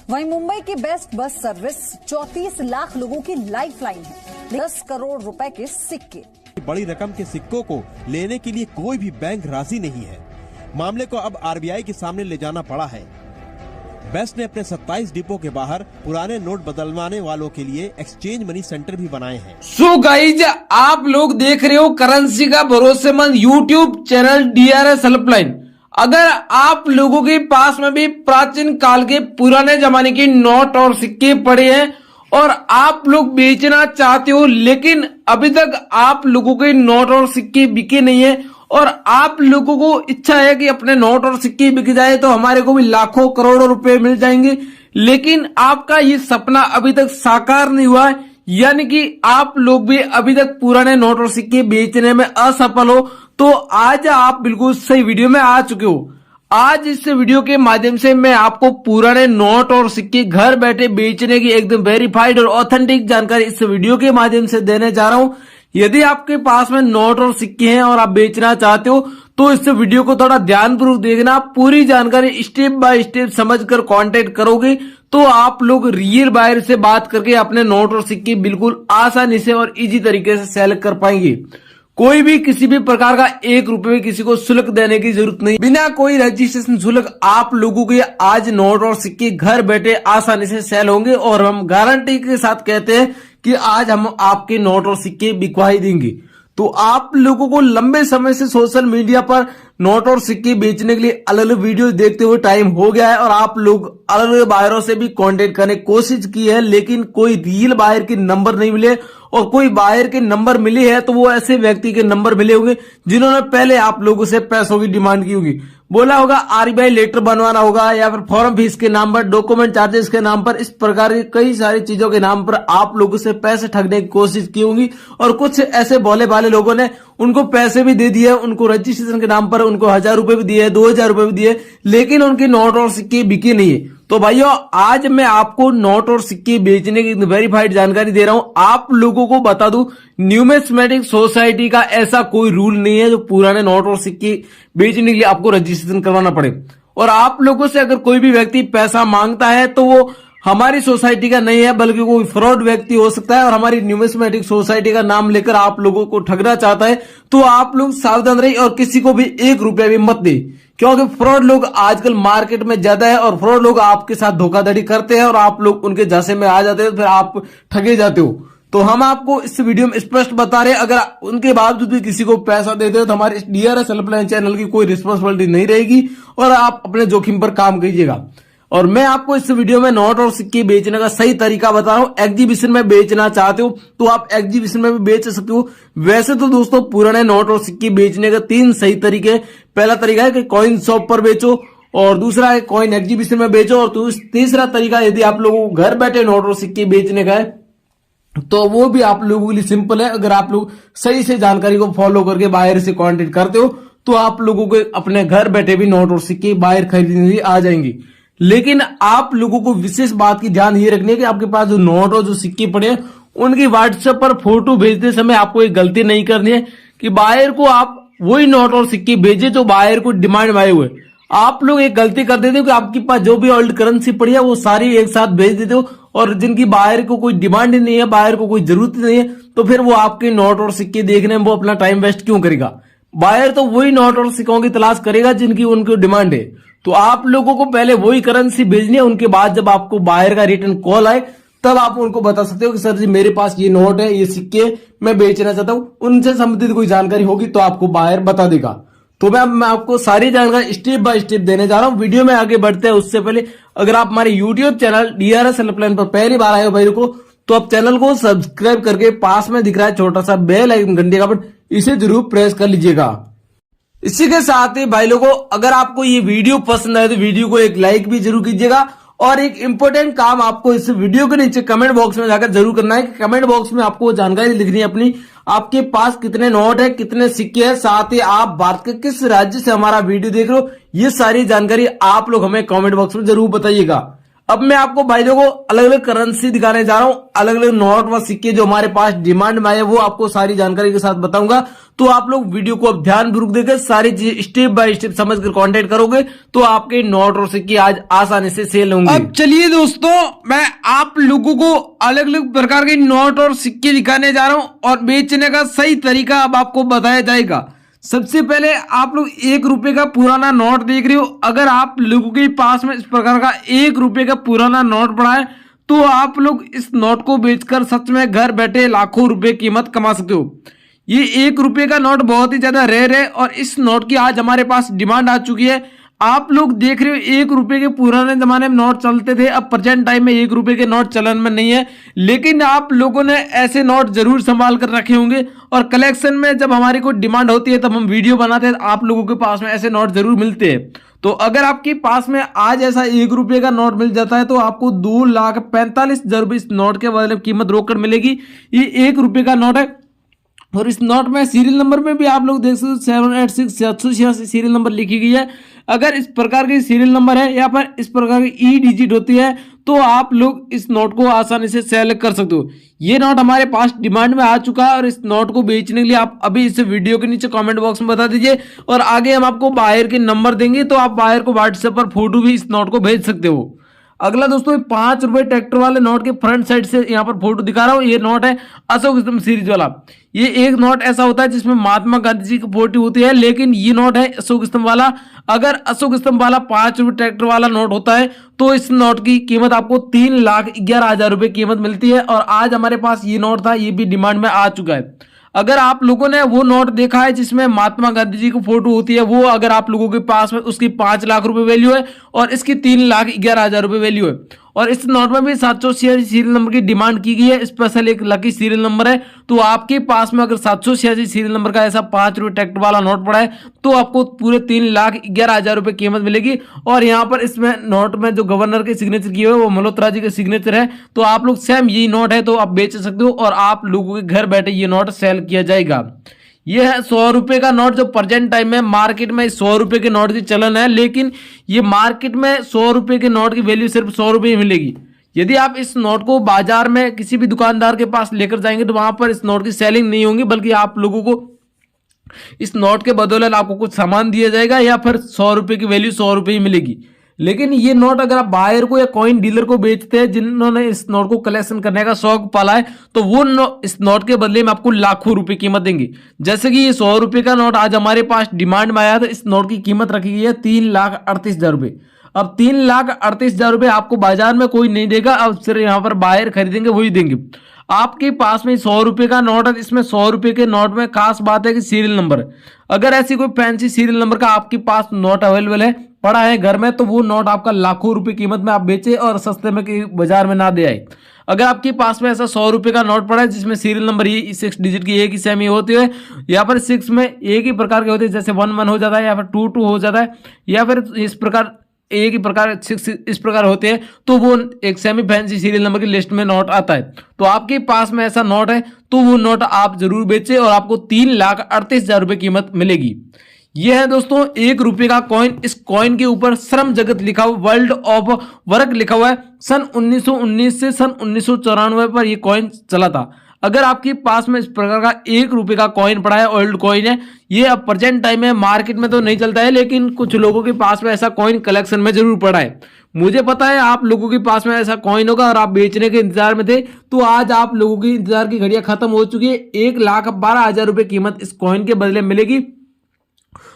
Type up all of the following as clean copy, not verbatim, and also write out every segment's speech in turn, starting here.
वहीं मुंबई की best bus service 34 lakh लोगों की लाइफलाइन है। 10 करोड़ रुपए के सिक्के, बड़ी रकम के सिक्कों को लेने के लिए कोई भी बैंक राजी नहीं है। मामले को अब आरबीआई के सामने ले जाना पड़ा है। बेस्ट ने अपने 27 डिपो के बाहर पुराने नोट बदलवाने वालों के लिए एक्सचेंज मनी सेंटर भी बनाए हैं। सो गाइज, आप लोग देख रहे हो करेंसी का भरोसेमंद यूट्यूब चैनल डीआरएस हेल्पलाइन। अगर आप लोगों के पास में भी प्राचीन काल के पुराने जमाने के नोट और सिक्के पड़े हैं और आप लोग बेचना चाहते हो, लेकिन अभी तक आप लोगों के नोट और सिक्के बिके नहीं है और आप लोगों को इच्छा है कि अपने नोट और सिक्के बिक जाए तो हमारे को भी लाखों करोड़ों रुपए मिल जाएंगे, लेकिन आपका ये सपना अभी तक साकार नहीं हुआ है, यानी कि आप लोग भी अभी तक पुराने नोट और सिक्के बेचने में असफल हो, तो आज आप बिल्कुल सही वीडियो में आ चुके हो। आज इस वीडियो के माध्यम से मैं आपको पुराने नोट और सिक्के घर बैठे बेचने की एकदम वेरीफाइड और ऑथेंटिक जानकारी इस वीडियो के माध्यम से देने जा रहा हूं। यदि आपके पास में नोट और सिक्के हैं और आप बेचना चाहते हो तो इस वीडियो को थोड़ा ध्यानपूर्वक देखना। पूरी जानकारी स्टेप बाय स्टेप समझकर कांटेक्ट करोगे तो आप लोग रियल बायर से बात करके अपने नोट और सिक्के बिल्कुल आसानी से और इजी तरीके से सेल कर पाएंगे। कोई भी किसी भी प्रकार का 1 रुपए में किसी को शुल्क देने की जरूरत नहीं। बिना कोई रजिस्ट्रेशन शुल्क आप लोगों के आज नोट और सिक्के घर बैठे आसानी से सेल होंगे और हम गारंटी के साथ कहते हैं कि आज हम आपके नोट और सिक्के बिकवाई देंगे। तो आप लोगों को लंबे समय से सोशल मीडिया पर नोट और सिक्के बेचने के लिए अलग अलग वीडियो देखते हुए टाइम हो गया है और आप लोग अलग अलग बायरों से भी कांटेक्ट करने की कोशिश की है, लेकिन कोई रियल बायर के नंबर नहीं मिले और कोई बायर के नंबर मिले हैं तो वो ऐसे व्यक्ति के नंबर मिले होंगे जिन्होंने पहले आप लोगों से पैसों की डिमांड की होगी। बोला होगा आरबीआई लेटर बनवाना होगा या फिर फॉर्म फीस के नाम पर, डॉक्यूमेंट चार्जेस के नाम पर, इस प्रकार की कई सारी चीजों के नाम पर आप लोगों से पैसे ठगने की कोशिश की होंगी और कुछ ऐसे भोले भाले लोगों ने उनको पैसे भी दे दिए, उनको रजिस्ट्रेशन के नाम पर उनको 1000 रुपए भी दिए, 2000 रुपए भी दिए, लेकिन उनके नोट और सिक्के बिके नहीं है। तो भाइयों, आज मैं आपको नोट और सिक्के बेचने की वेरीफाइड जानकारी दे रहा हूं। आप लोगों को बता दूं, न्यूमिस्मेटिक सोसाइटी का ऐसा कोई रूल नहीं है जो पुराने नोट और सिक्के बेचने के लिए आपको रजिस्ट्रेशन करवाना पड़े। और आप लोगों से अगर कोई भी व्यक्ति पैसा मांगता है तो वो हमारी सोसाइटी का नहीं है बल्कि कोई फ्रॉड व्यक्ति हो सकता है और हमारी न्यूमिस्मेटिक सोसाइटी का नाम लेकर आप लोगों को ठगना चाहता है। तो आप लोग सावधान रहिए और किसी को भी 1 रुपया भी मत दे, क्योंकि फ्रॉड लोग आजकल मार्केट में ज्यादा है और फ्रॉड लोग आपके साथ धोखाधड़ी करते हैं और आप लोग उनके झांसे में आ जाते हो, फिर आप ठगे जाते हो। तो हम आपको इस वीडियो में स्पष्ट बता रहे हैं, अगर उनके बावजूद भी किसी को पैसा देते हो तो हमारे डीआरएस हेल्पलाइन चैनल की कोई रिस्पॉन्सिबिलिटी नहीं रहेगी और आप अपने जोखिम पर काम कीजिएगा। और मैं आपको इस वीडियो में नोट और सिक्के बेचने का सही तरीका बता रहा हूं। एग्जीबिशन में बेचना चाहते हो तो आप एग्जीबिशन में भी बेच सकते हो। वैसे तो दोस्तों पुराने नोट और सिक्के बेचने का 3 सही तरीके। पहला तरीका है कि कॉइन शॉप पर बेचो और दूसरा है कॉइन एग्जीबिशन में बेचो और तीसरा तरीका यदि आप लोगों को घर बैठे नोट और सिक्के बेचने का है तो वो भी आप लोगों के लिए सिंपल है। अगर आप लोग सही से जानकारी को फॉलो करके बायर से कांटेक्ट करते हो तो आप लोगों को अपने घर बैठे भी नोट और सिक्के बायर खरीदने के लिए आ जाएंगे। लेकिन आप लोगों को विशेष बात की ध्यान ये रखनी है कि आपके पास जो नोट और जो सिक्के पड़े हैं उनकी व्हाट्सएप पर फोटो भेजते समय आपको एक गलती नहीं करनी है कि बायर को आप वही नोट और सिक्के भेजे जो बायर को डिमांड में आए हुए। आप लोग एक गलती कर देते हो कि आपके पास जो भी ओल्ड करेंसी पड़ी है वो सारी एक साथ भेज देते हो और जिनकी बायर को कोई डिमांड ही नहीं है, बायर को कोई जरूरत नहीं है, तो फिर वो आपके नोट और सिक्के देखने में वो अपना टाइम वेस्ट क्यों करेगा। बायर तो वही नोट और सिक्कों की तलाश करेगा जिनकी उनको डिमांड है। तो आप लोगों को पहले वही करेंसी भेजनी है, उनके बाद जब आपको बायर का रिटर्न कॉल आए तब आप उनको बता सकते हो कि सर जी मेरे पास ये नोट है, ये सिक्के मैं बेचना चाहता हूं। उनसे संबंधित कोई जानकारी होगी तो आपको बायर बता देगा। तो मैं आपको सारी जानकारी स्टेप बाय स्टेप देने जा रहा हूं। वीडियो में आगे बढ़ते हैं उससे पहले अगर आप हमारे यूट्यूब चैनल डीआरएस हेल्पलाइन पर पहली बार आए हो भाई को तो आप चैनल को सब्सक्राइब करके पास में दिख रहा है छोटा सा बेल आइकन घंटे का बटन, इसे जरूर प्रेस कर लीजिएगा। इसी के साथ ही भाई लोगों, अगर आपको ये वीडियो पसंद आए तो वीडियो को एक लाइक भी जरूर कीजिएगा और एक इंपॉर्टेंट काम आपको इस वीडियो के नीचे कमेंट बॉक्स में जाकर जरूर करना है कि कमेंट बॉक्स में आपको जानकारी लिखनी है अपनी, आपके पास कितने नोट है, कितने सिक्के हैं, साथ ही आप भारत के किस राज्य से हमारा वीडियो देख रहे हो, ये सारी जानकारी आप लोग हमें कमेंट बॉक्स में जरूर बताइएगा। अब मैं आपको भाई देखो अलग अलग करेंसी दिखाने जा रहा हूं, अलग अलग नोट व सिक्के जो हमारे पास डिमांड में आए वो आपको सारी जानकारी के साथ बताऊंगा। तो आप लोग वीडियो को अब ध्यानपूर्वक देकर सारी चीज स्टेप बाय स्टेप समझकर कांटेक्ट करोगे तो आपके नोट और सिक्के आज आसानी से सेल होंगे। अब चलिए दोस्तों, मैं आप लोगों को अलग अलग प्रकार के नोट और सिक्के दिखाने जा रहा हूं और बेचने का सही तरीका अब आपको बताया जाएगा। सबसे पहले आप लोग 1 रुपए का पुराना नोट देख रहे हो। अगर आप लोगों के पास में इस प्रकार का 1 रुपए का पुराना नोट पड़ा है तो आप लोग इस नोट को बेचकर सच में घर बैठे लाखों रुपए कीमत कमा सकते हो। ये 1 रुपए का नोट बहुत ही ज्यादा रेयर है और इस नोट की आज हमारे पास डिमांड आ चुकी है। आप लोग देख रहे हो 1 रुपए के पुराने जमाने में नोट चलते थे, अब प्रेजेंट टाइम में 1 रुपए के नोट चलन में नहीं है, लेकिन आप लोगों ने ऐसे नोट जरूर संभाल कर रखे होंगे और कलेक्शन में जब हमारी कोई डिमांड होती है तब हम वीडियो बनाते हैं, आप लोगों के पास में ऐसे नोट जरूर मिलते हैं। तो अगर आपके पास में आज ऐसा 1 रुपए का नोट मिल जाता है तो आपको 2,45,000 रुपए इस नोट के बदले कीमत रोककर मिलेगी। ये 1 रुपए का नोट है और इस नोट में सीरियल नंबर में भी आप लोग देख सकते हो 786 सीरियल नंबर लिखी गई है। अगर इस प्रकार की सीरियल नंबर है या फिर इस प्रकार की ई डिजिट होती है तो आप लोग इस नोट को आसानी से सेल कर सकते हो। ये नोट हमारे पास डिमांड में आ चुका है और इस नोट को बेचने के लिए आप अभी इस वीडियो के नीचे कमेंट बॉक्स में बता दीजिए और आगे हम आपको बायर के नंबर देंगे तो आप बायर को व्हाट्सएप पर फोटो भी इस नोट को भेज सकते हो। अगला दोस्तों 5 रुपए ट्रैक्टर वाले नोट के फ्रंट साइड से यहाँ पर फोटो दिखा रहा हूँ। ये नोट है अशोक स्तंभ सीरीज वाला। ये एक नोट ऐसा होता है जिसमें महात्मा गांधी जी की फोटो होती है, लेकिन ये नोट है अशोक स्तंभ वाला। अगर अशोक स्तंभ वाला 5 रुपए ट्रैक्टर वाला नोट होता है तो इस नोट की कीमत आपको 3,11,000 रुपए कीमत मिलती है और आज हमारे पास ये नोट था, ये भी डिमांड में आ चुका है। अगर आप लोगों ने वो नोट देखा है जिसमें महात्मा गांधी जी की फोटो होती है, वो अगर आप लोगों के पास में उसकी 5 लाख रुपए वैल्यू है और इसकी 3,11,000 रुपए वैल्यू है और इस नोट में भी 786 सीरियल नंबर की डिमांड की गई है। स्पेशल एक लकी सीरियल नंबर है। तो आपके पास में अगर 786 सीरियल नंबर का ऐसा 5 रुपए ट्रैक्टर वाला नोट पड़ा है तो आपको पूरे 3,11,000 रुपए कीमत मिलेगी। और यहाँ पर इसमें नोट में जो गवर्नर के सिग्नेचर किए हुए वो मल्होत्रा जी के सिग्नेचर है। तो आप लोग सेम यही नोट है तो आप बेच सकते हो और आप लोगों के घर बैठे ये नोट सेल किया जाएगा। यह है 100 रुपए का नोट जो प्रेजेंट टाइम में मार्केट में 100 रुपए के नोट की चलन है, लेकिन ये मार्केट में 100 रुपए के नोट की वैल्यू सिर्फ 100 रुपए ही मिलेगी। यदि आप इस नोट को बाजार में किसी भी दुकानदार के पास लेकर जाएंगे तो वहां पर इस नोट की सेलिंग नहीं होगी, बल्कि आप लोगों को इस नोट के बदौलत आपको कुछ सामान दिया जाएगा या फिर 100 रुपए की वैल्यू 100 रुपए ही मिलेगी। लेकिन ये नोट अगर आप बायर को या कॉइन डीलर को बेचते हैं जिन्होंने इस नोट को कलेक्शन करने का शौक पाला है तो वो इस नोट के बदले में आपको लाखों रुपए कीमत देंगे। जैसे कि ये 100 रुपए का नोट आज हमारे पास डिमांड में आया था, इस नोट की कीमत रखी गई है 3,38,000 रुपए। अब 3,38,000 रुपए आपको बाजार में कोई नहीं देगा, अब सिर्फ यहाँ पर बायर खरीदेंगे वही देंगे। आपके पास में 100 रुपए का नोट है, इसमें 100 रुपए के नोट में खास बात है कि सीरियल नंबर है। अगर ऐसी कोई फैंसी सीरियल नंबर का आपके पास नोट अवेलेबल है पड़ा है घर में तो वो नोट आपका लाखों रुपए कीमत में आप बेचे और सस्ते में बाजार में ना दे आए। अगर आपके पास में ऐसा 100 रुपए का नोट पड़ा है जिसमें सीरियल नंबर ये 6 डिजिट की एक ही सेम ही होती है या फिर 6 में एक ही प्रकार के होते हैं, जैसे 1 हो जाता है या फिर 2 हो जाता है या फिर इस प्रकार एक ही प्रकार 6 इस प्रकार होते हैं, तो वो एक सेमी फैंसी सीरियल नंबर की लिस्ट में नोट आता है। तो आपके पास में ऐसा नोट है तो वो नोट आप जरूर बेचें और आपको 3,38,000 रुपए कीमत मिलेगी। यह है दोस्तों 1 रुपए का कॉइन। इस कॉइन के ऊपर श्रम जगत लिखा हुआ, वर्ल्ड ऑफ वर्क लिखा हुआ है। सन 1919 से सन 1994 पर यह कॉइन चला था। अगर आपके पास में इस प्रकार का 1 रुपए का कॉइन पड़ा है, ओल्ड कॉइन है, ये अब प्रेजेंट टाइम में मार्केट में तो नहीं चलता है, लेकिन कुछ लोगों के पास में ऐसा कॉइन कलेक्शन में जरूर पड़ा है। मुझे पता है आप लोगों के पास में ऐसा कॉइन होगा और आप बेचने के इंतजार में थे, तो आज आप लोगों की इंतजार की घड़ियां खत्म हो चुकी है। 1,12,000 रुपए कीमत इस कॉइन के बदले मिलेगी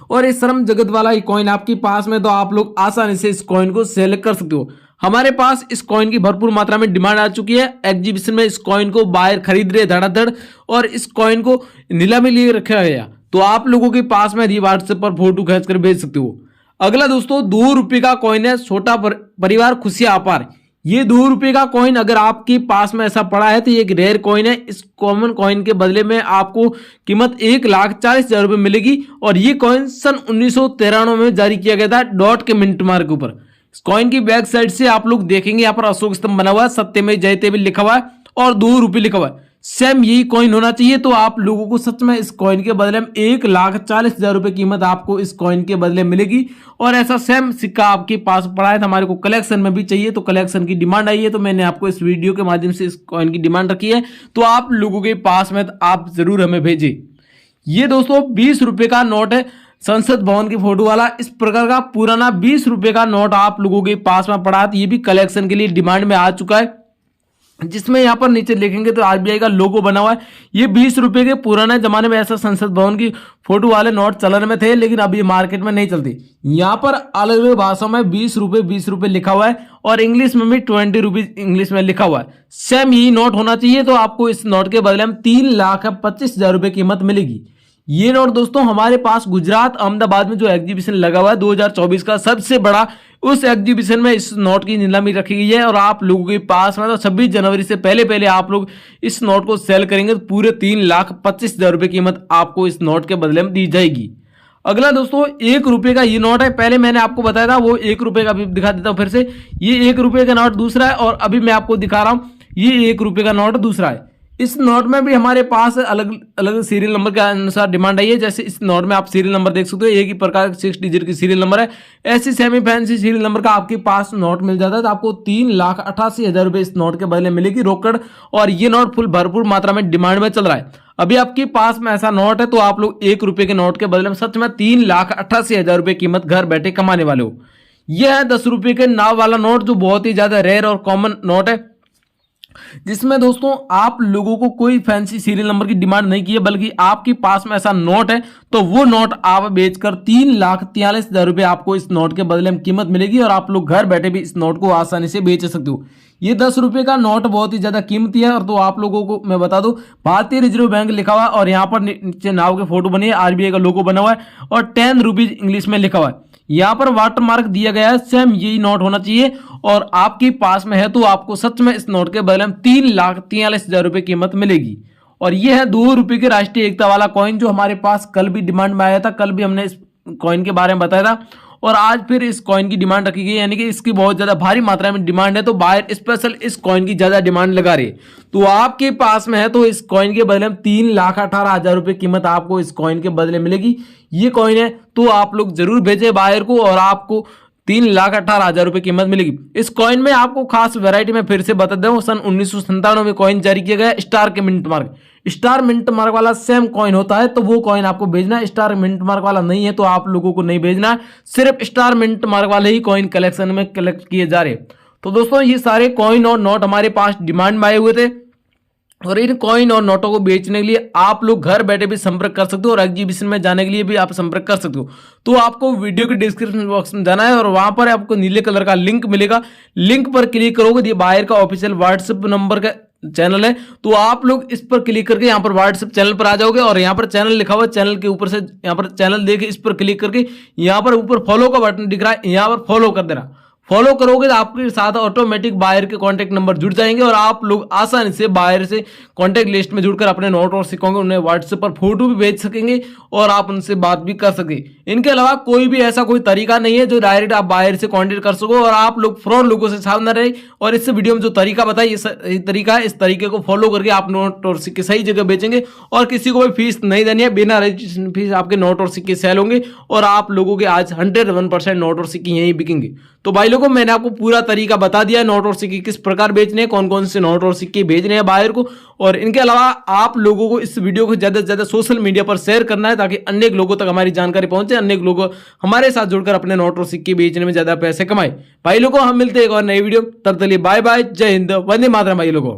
और इस श्रम जगत वाला ये कॉइन आपके पास में तो आप लोग आसानी से इस कॉइन को सेल कर सकते हो। हमारे पास इस कॉइन की भरपूर मात्रा में डिमांड आ चुकी है। एग्जीबिशन में इस कॉइन को बायर खरीद रहे धड़ाधड़ और इस कॉइन को नीलामी लिए रखा गया, तो आप लोगों के पास में व्हाट्सएप पर फोटो खींच कर भेज सकते हो। अगला दोस्तों 2 रुपए का कॉइन है, छोटा परिवार खुशियां अपार। ये 2 रुपए का कॉइन अगर आपके पास में ऐसा पड़ा है तो ये एक रेयर कॉइन है। इस कॉमन कॉइन के बदले में आपको कीमत 1,40,000 रुपए मिलेगी और ये कॉइन सन 1993 में जारी किया गया था डॉट के मिनट मार्क के ऊपर। इस कॉइन की बैक साइड से आप लोग देखेंगे यहाँ पर अशोक स्तंभ बना हुआ है, सत्यमेव जयते भी लिखा हुआ है और 2 रुपए लिखा हुआ है। सेम यही कॉइन होना चाहिए। तो आप लोगों को सच में इस कॉइन के बदले में 1,40,000 रुपए कीमत आपको इस कॉइन के बदले मिलेगी। और ऐसा सेम सिक्का आपके पास पड़ा है, तो हमारे को कलेक्शन में भी चाहिए, तो कलेक्शन की डिमांड आई है, तो मैंने आपको इस वीडियो के माध्यम से इस कॉइन की डिमांड रखी है। तो आप लोगों के पास में आप जरूर हमें भेजिए। ये दोस्तों 20 रुपए का नोट है, संसद भवन की फोटो वाला। इस प्रकार का पुराना 20 रुपए का नोट आप लोगों के पास में पड़ा है, तो ये भी कलेक्शन के लिए डिमांड में आ चुका है, जिसमें यहां पर नीचे लिखेंगे तो आरबीआई का लोगो बना हुआ है। ये 20 रुपए के पुराने जमाने में ऐसा संसद भवन की फोटो वाले नोट चलन में थे, लेकिन अभी मार्केट में नहीं चलती। यहां पर अलग अलग भाषाओं में 20 रुपए लिखा हुआ है, और इंग्लिश में भी 20 रुपीज इंग्लिश में लिखा हुआ है। सेम यही नोट होना चाहिए। तो आपको इस नोट के बदले में 3,25,000 रुपए कीमत मिलेगी। ये नोट दोस्तों हमारे पास गुजरात अहमदाबाद में जो एग्जीबिशन लगा हुआ है 2024 का सबसे बड़ा, उस एग्जीबिशन में इस नोट की नीलामी रखी गई है। और आप लोगों के पास में तो 26 जनवरी से पहले आप लोग इस नोट को सेल करेंगे तो पूरे 3,25,000 रुपए कीमत आपको इस नोट के बदले में दी जाएगी। अगला दोस्तों 1 रुपए का ये नोट है। पहले मैंने आपको बताया था, वो 1 रुपए का भी दिखा देता हूं फिर से। ये 1 रुपए का नोट दूसरा है, और अभी मैं आपको दिखा रहा हूं ये 1 रुपए का नोट दूसरा है। इस नोट में भी हमारे पास अलग अलग सीरियल नंबर के अनुसार डिमांड आई है। जैसे इस नोट में आप सीरियल नंबर देख सकते हो, एक ही प्रकार 6 डिजिट की सीरियल नंबर है। ऐसी सेमी फैंसी सीरियल नंबर का आपके पास नोट मिल जाता है, तो आपको 3,88,000 रुपए इस नोट के बदले मिलेगी रोकड़। और ये नोट फुल भरपूर मात्रा में डिमांड में चल रहा है। अभी आपके पास में ऐसा नोट है, तो आप लोग 1 रुपए के नोट के बदले में सच में 3,88,000 रुपए कीमत घर बैठे कमाने वाले हो। यह है 10 रुपए के नाव वाला नोट, जो बहुत ही ज्यादा रेयर और कॉमन नोट है, जिसमें दोस्तों आप लोगों को कोई फैंसी सीरियल नंबर की डिमांड नहीं की है, बल्कि आपके पास में ऐसा नोट है तो वो नोट आप बेचकर 3,43,000 रुपए आपको इस नोट के बदले में कीमत मिलेगी। और आप लोग घर बैठे भी इस नोट को आसानी से बेच सकते हो। ये 10 रुपए का नोट बहुत ही ज्यादा कीमती है। और तो आप लोगों को मैं बता दूं, भारतीय रिजर्व बैंक लिखा हुआ है, और यहाँ पर नीचे नाव के फोटो बनी है, आरबीआई का लोगो बना हुआ है, और 10 रुपीज इंग्लिश में लिखा हुआ है। यहाँ पर वाटर मार्क दिया गया है। सेम यही नोट होना चाहिए, और आपके पास में है तो आपको सच में इस नोट के बदले में 3,43,000 रुपए कीमत मिलेगी। और यह है 2 रुपए के राष्ट्रीय एकता वाला कॉइन, जो हमारे पास कल भी डिमांड में आया था। कल भी हमने इस कॉइन के बारे में बताया था, और आज फिर इस कॉइन की डिमांड रखी गई, यानी कि इसकी बहुत ज्यादा भारी मात्रा में डिमांड है, तो बायर स्पेशल इस कॉइन की ज्यादा डिमांड लगा रही है। तो आपके पास में है तो इस कॉइन के बदले में 3,18,000 रुपए कीमत आपको इस कॉइन के बदले मिलेगी। ये कॉइन है तो आप लोग जरूर भेजें बायर को, और आपको 3,18,000 रुपए कीमत मिलेगी। इस कॉइन में आपको खास वैरायटी में फिर से बता दूं, सन 1997 में कॉइन जारी किया गया स्टार के mint mark. Star mint mark वाला सेम कॉइन होता है, तो वो कॉइन आपको भेजना है। स्टार मिंट मार्क वाला नहीं है तो आप लोगों को नहीं भेजना है। सिर्फ स्टार मिंट मार्क वाले ही कॉइन कलेक्शन में कलेक्ट किए जा रहे हैं। तो दोस्तों ये सारे कॉइन और नोट हमारे पास डिमांड में आए हुए थे, और इन कॉइन और नोटों को बेचने के लिए आप लोग घर बैठे भी संपर्क कर सकते हो, और एग्जीबिशन में जाने के लिए भी आप संपर्क कर सकते हो। तो आपको वीडियो के डिस्क्रिप्शन बॉक्स में जाना है, और वहां पर आपको नीले कलर का लिंक मिलेगा। लिंक पर क्लिक करोगे, ये बायर का ऑफिशियल व्हाट्सएप नंबर का चैनल है, तो आप लोग इस पर क्लिक करके यहाँ पर व्हाट्सएप चैनल पर आ जाओगे, और यहाँ पर चैनल लिखा हुआ है, चैनल के ऊपर से यहाँ पर चैनल देके इस पर क्लिक करके यहाँ पर ऊपर फॉलो का बटन दिख रहा है, यहाँ पर फॉलो कर देना। फॉलो करोगे तो आपके साथ ऑटोमेटिक बायर के कांटेक्ट नंबर जुड़ जाएंगे, और आप लोग आसानी से बायर से कांटेक्ट लिस्ट में जुड़कर अपने नोट और सिक्कों उन्हें व्हाट्सएप पर फोटो भी भेज सकेंगे, और आप उनसे बात भी कर सकेंगे। इनके अलावा कोई भी ऐसा कोई तरीका नहीं है जो डायरेक्ट आप बायर से कांटेक्ट कर सको, और आप लोग फ्रॉड लोगों से सावधान रहे। और इस वीडियो में जो तरीका बताया, ये तरीका है, इस तरीके को फॉलो करके आप नोट और सिक्के सही जगह बेचेंगे, और किसी को भी फीस नहीं देनी है। बिना रजिस्ट्रेशन फीस आपके नोट और सिक्के सेल होंगे, और आप लोगों के आज 101% नोट और सिक्के यहीं बिकेंगे। तो भाई लोगों, मैंने आपको पूरा तरीका बता दिया है, नोट और सिक्के किस प्रकार बेचने हैं, कौन कौन से नोट और सिक्के भेजने हैं बायर को। और इनके अलावा आप लोगों को इस वीडियो को ज्यादा से ज्यादा सोशल मीडिया पर शेयर करना है, ताकि अन्य लोगों तक हमारी जानकारी पहुंचे, अन्य लोग हमारे साथ जुड़कर अपने नोट और सिक्के बेचने में ज्यादा पैसे कमाए। भाई लोगों, हम मिलते हैं एक और नई वीडियो, तब तक के लिए बाय बाय, जय हिंद, वंदे मातरम भाई लोगों।